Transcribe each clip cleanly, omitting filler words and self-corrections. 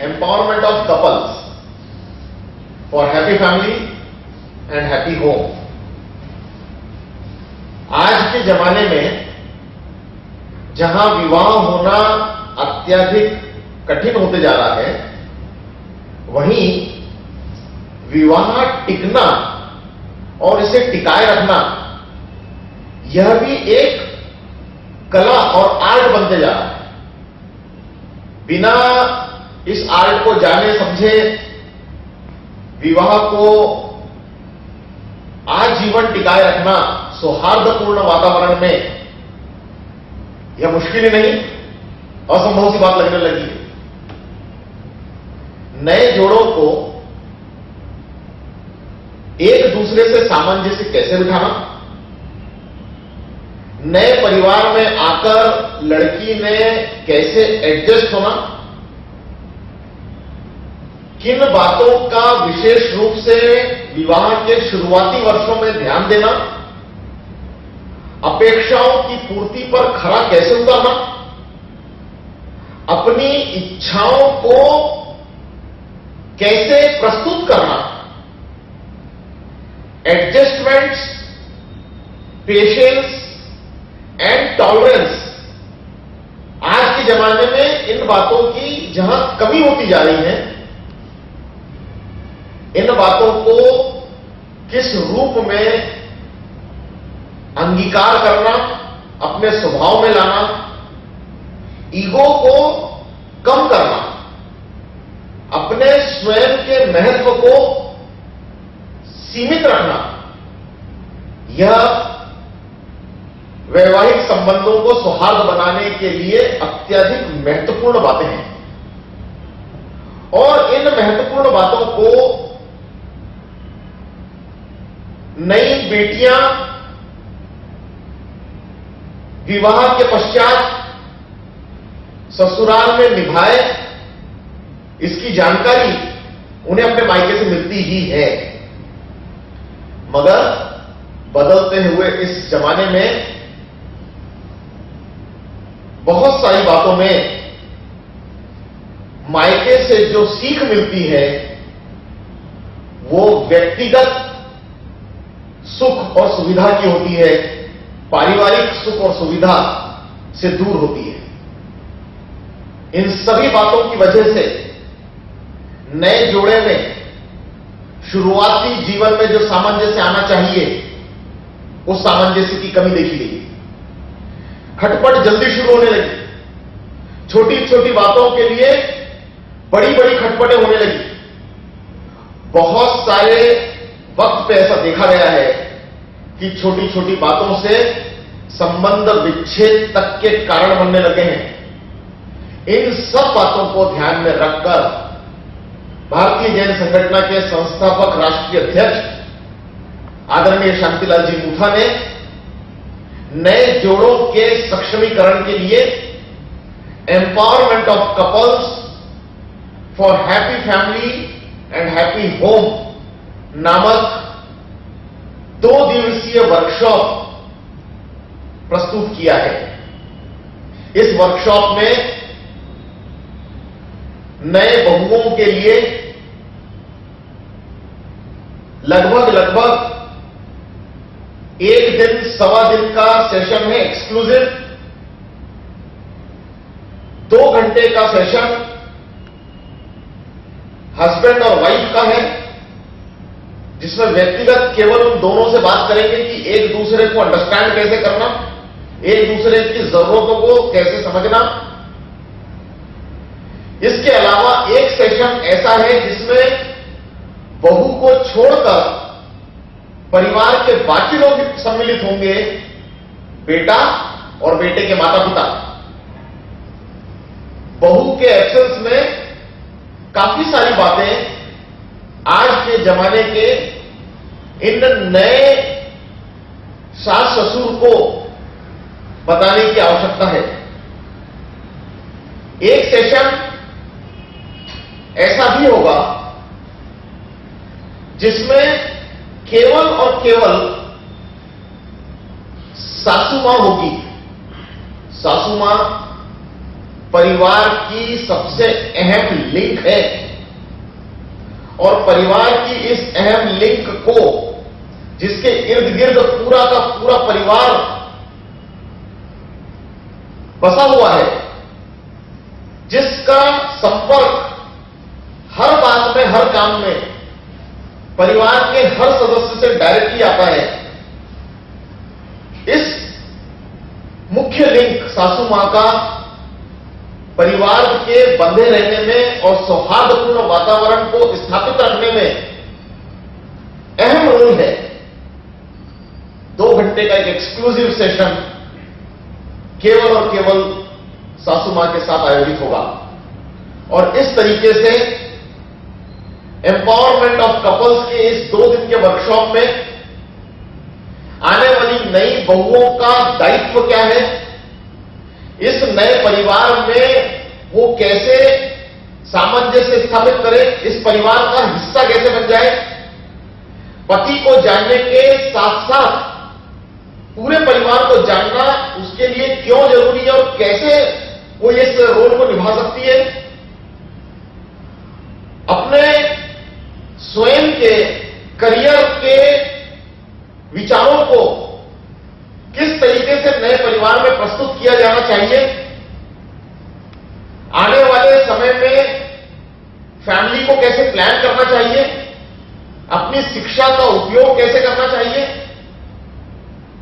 empowerment of couples for happy family and happy home. आज के जमाने में जहां विवाह होना अत्यधिक कठिन होते जा रहा है, वहीं विवाह टिकना और इसे टिकाए रखना यह भी एक कला और आर्ट बनते जा रहा है। बिना इस आर्ट को जाने समझे विवाह को आजीवन टिकाए रखना सौहार्दपूर्ण वातावरण में यह मुश्किल ही नहीं, असंभव सी बात लगने लगी है। नए जोड़ों को एक दूसरे से सामंजस्य कैसे बिठाना, नए परिवार में आकर लड़की ने कैसे एडजस्ट होना, किन बातों का विशेष रूप से विवाह के शुरुआती वर्षों में ध्यान देना, अपेक्षाओं की पूर्ति पर खरा कैसे उतरना, अपनी इच्छाओं को कैसे प्रस्तुत करना, एडजस्टमेंट्स, पेशेंस एंड टॉलरेंस। आज के जमाने में इन बातों की जहां कमी होती जा रही है, इन बातों को किस रूप में अंगीकार करना, अपने स्वभाव में लाना, ईगो को कम करना, अपने स्वयं के महत्व को सीमित रखना, यह वैवाहिक संबंधों को सौहार्द बनाने के लिए अत्यधिक महत्वपूर्ण बातें हैं। और इन महत्वपूर्ण बातों को नई बेटियां विवाह के पश्चात ससुराल में निभाए, इसकी जानकारी उन्हें अपने मायके से मिलती ही है। मगर बदलते हुए इस जमाने में बहुत सारी बातों में मायके से जो सीख मिलती है वो व्यक्तिगत सुख और सुविधा की होती है, पारिवारिक सुख और सुविधा से दूर होती है। इन सभी बातों की वजह से नए जोड़े में शुरुआती जीवन में जो सामंजस्य आना चाहिए, उस सामंजस्य की कमी देखी गई। खटपट जल्दी शुरू होने लगी, छोटी छोटी बातों के लिए बड़ी बड़ी खटपटें होने लगी। बहुत सारे वक्त पे ऐसा देखा गया है कि छोटी छोटी बातों से संबंध विच्छेद तक के कारण बनने लगे हैं। इन सब बातों को ध्यान में रखकर भारतीय जैन संगठन के संस्थापक राष्ट्रीय अध्यक्ष आदरणीय शांतिलाल जी मूथा ने नए जोड़ों के सक्षमीकरण के लिए empowerment of couples for happy family and happy home नामक 2 दिवसीय वर्कशॉप प्रस्तुत किया है। इस वर्कशॉप में नए बहुओं के लिए लगभग 1 दिन सवा दिन का सेशन है एक्सक्लूसिव। 2 घंटे का सेशन हस्बैंड और वाइफ का है, जिसमें व्यक्तिगत केवल उन दोनों से बात करेंगे कि एक दूसरे को अंडरस्टैंड कैसे करना, एक दूसरे की जरूरतों को कैसे समझना। इसके अलावा एक सेशन ऐसा है जिसमें बहू को छोड़कर परिवार के बाकी लोग सम्मिलित होंगे, बेटा और बेटे के माता पिता। बहू के एब्सेंस में काफी सारी बातें आज के जमाने के इन नए सास ससुर को बताने की आवश्यकता है। एक सेशन ऐसा भी होगा जिसमें केवल और केवल सासू मां होगी। सासू मां परिवार की सबसे अहम लिंक है और परिवार की इस अहम लिंक को, जिसके इर्द गिर्द पूरा का पूरा परिवार बसा हुआ है, जिसका संपर्क हर बात में, हर काम में परिवार के हर सदस्य से डायरेक्टली आता है, इस मुख्य लिंक सासू मां का परिवार के बंधे रहने में और सौहार्दपूर्ण वातावरण को स्थापित रखने में अहम रोल है। 2 घंटे का एक एक्सक्लूसिव सेशन केवल और केवल सासू मां के साथ आयोजित होगा और इस तरीके से एम्पावरमेंट ऑफ कपल्स के इस 2 दिन के वर्कशॉप में आने वाली नई बहुओं का दायित्व क्या है, इस नए परिवार में वो कैसे सामंजस्य स्थापित करे, इस परिवार का हिस्सा कैसे बन जाए, पति को जानने के साथ साथ पूरे परिवार को जानना उसके लिए क्यों जरूरी है और कैसे वो इस रोल को निभा सकती है, अपने स्वयं के करियर के विचारों को किस तरीके से नए परिवार में प्रस्तुत किया जाना चाहिए, आने वाले समय में फैमिली को कैसे प्लान करना चाहिए, अपनी शिक्षा का उपयोग कैसे करना चाहिए,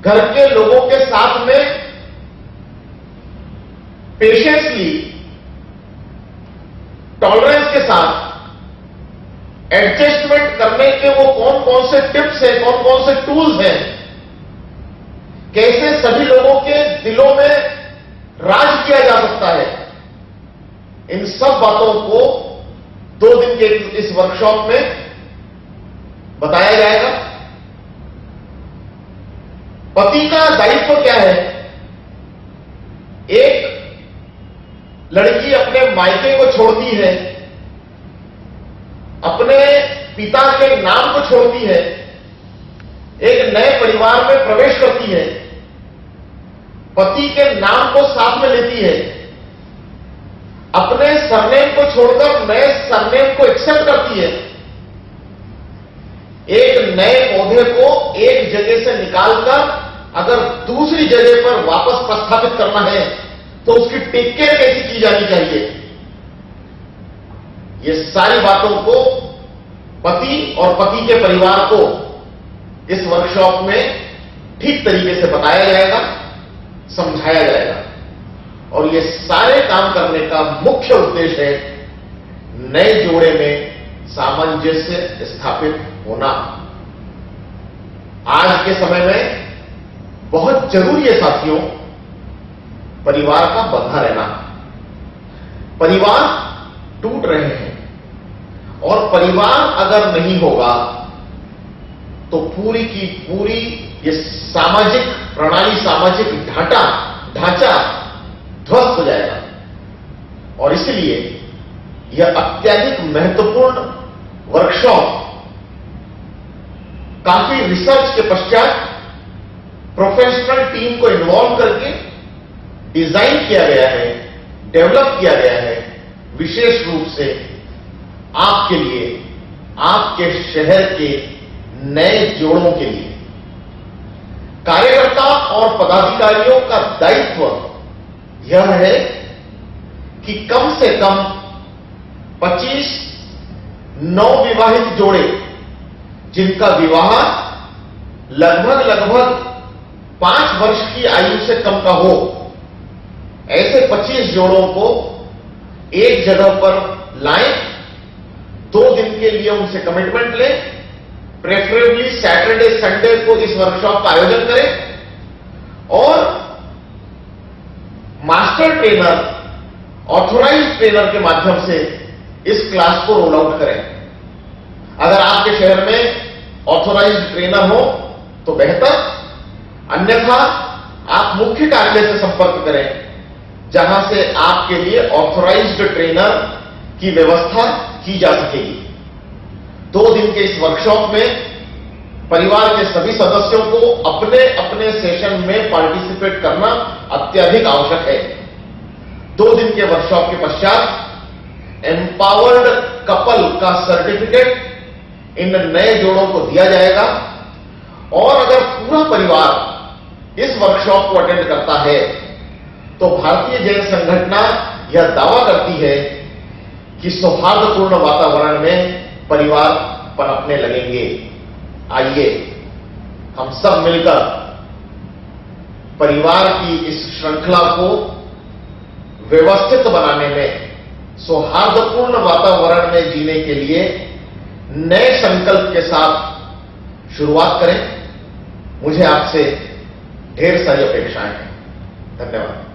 घर के लोगों के साथ में पेशेंसली, टॉलरेंस के साथ एडजस्टमेंट करने के वो कौन कौन से टिप्स हैं, कौन कौन से टूल्स हैं, कैसे सभी लोगों के दिलों में राज किया जा सकता है, इन सब बातों को 2 दिन के इस वर्कशॉप में बताया जाएगा। पति का दायित्व क्या है? एक लड़की अपने मायके को छोड़ती है, अपने पिता के नाम को छोड़ती है, एक नए परिवार में प्रवेश करती है, पति के नाम को साथ में लेती है, अपने सरनेम को छोड़कर नए सरनेम को एक्सेप्ट करती है, एक नए पौधे को एक जगह से निकालकर अगर दूसरी जगह पर वापस प्रस्थापित करना है तो उसकी टेक केयर कैसी की जानी चाहिए, ये सारी बातों को पति और पति के परिवार को इस वर्कशॉप में ठीक तरीके से बताया जाएगा, समझाया जाएगा और ये सारे काम करने का मुख्य उद्देश्य है नए जोड़े में सामंजस्य स्थापित होना। आज के समय में बहुत जरूरी है साथियों, परिवार का बंधा रहना। परिवार टूट रहे हैं और परिवार अगर नहीं होगा तो पूरी की पूरी ये सामाजिक प्रणाली, सामाजिक ढांचा ध्वस्त हो जाएगा और इसलिए यह अत्यधिक महत्वपूर्ण वर्कशॉप काफी रिसर्च के पश्चात प्रोफेशनल टीम को इन्वॉल्व करके डिजाइन किया गया है, डेवलप किया गया है, विशेष रूप से आपके लिए, आपके शहर के नए जोड़ों के लिए। कार्यकर्ता और पदाधिकारियों का दायित्व यह है कि कम से कम 25 नवविवाहित जोड़े जिनका विवाह लगभग 5 वर्ष की आयु से कम का हो, ऐसे 25 जोड़ों को एक जगह पर लाएं, 2 दिन के लिए उनसे कमिटमेंट लें, प्रेफरेबली सैटरडे संडे को इस वर्कशॉप का आयोजन करें और मास्टर ट्रेनर, ऑथोराइज्ड ट्रेनर के माध्यम से इस क्लास को रोल आउट करें। अगर आपके शहर में ऑथोराइज्ड ट्रेनर हो तो बेहतर, अन्यथा आप मुख्य कार्यालय से संपर्क करें जहां से आपके लिए ऑथोराइज्ड ट्रेनर की व्यवस्था की जा सकेगी। 2 दिन के इस वर्कशॉप में परिवार के सभी सदस्यों को अपने अपने सेशन में पार्टिसिपेट करना अत्यधिक आवश्यक है। 2 दिन के वर्कशॉप के पश्चात एम्पावर्ड कपल का सर्टिफिकेट इन नए जोड़ों को दिया जाएगा। और अगर पूरा परिवार इस वर्कशॉप को अटेंड करता है तो भारतीय जैन संगठन यह दावा करती है कि सौहार्दपूर्ण वातावरण में परिवार पनपने लगेंगे। आइए हम सब मिलकर परिवार की इस श्रृंखला को व्यवस्थित बनाने में, सौहार्दपूर्ण वातावरण में जीने के लिए नए संकल्प के साथ शुरुआत करें। मुझे आपसे ढेर सारी अपेक्षाएं हैं। धन्यवाद।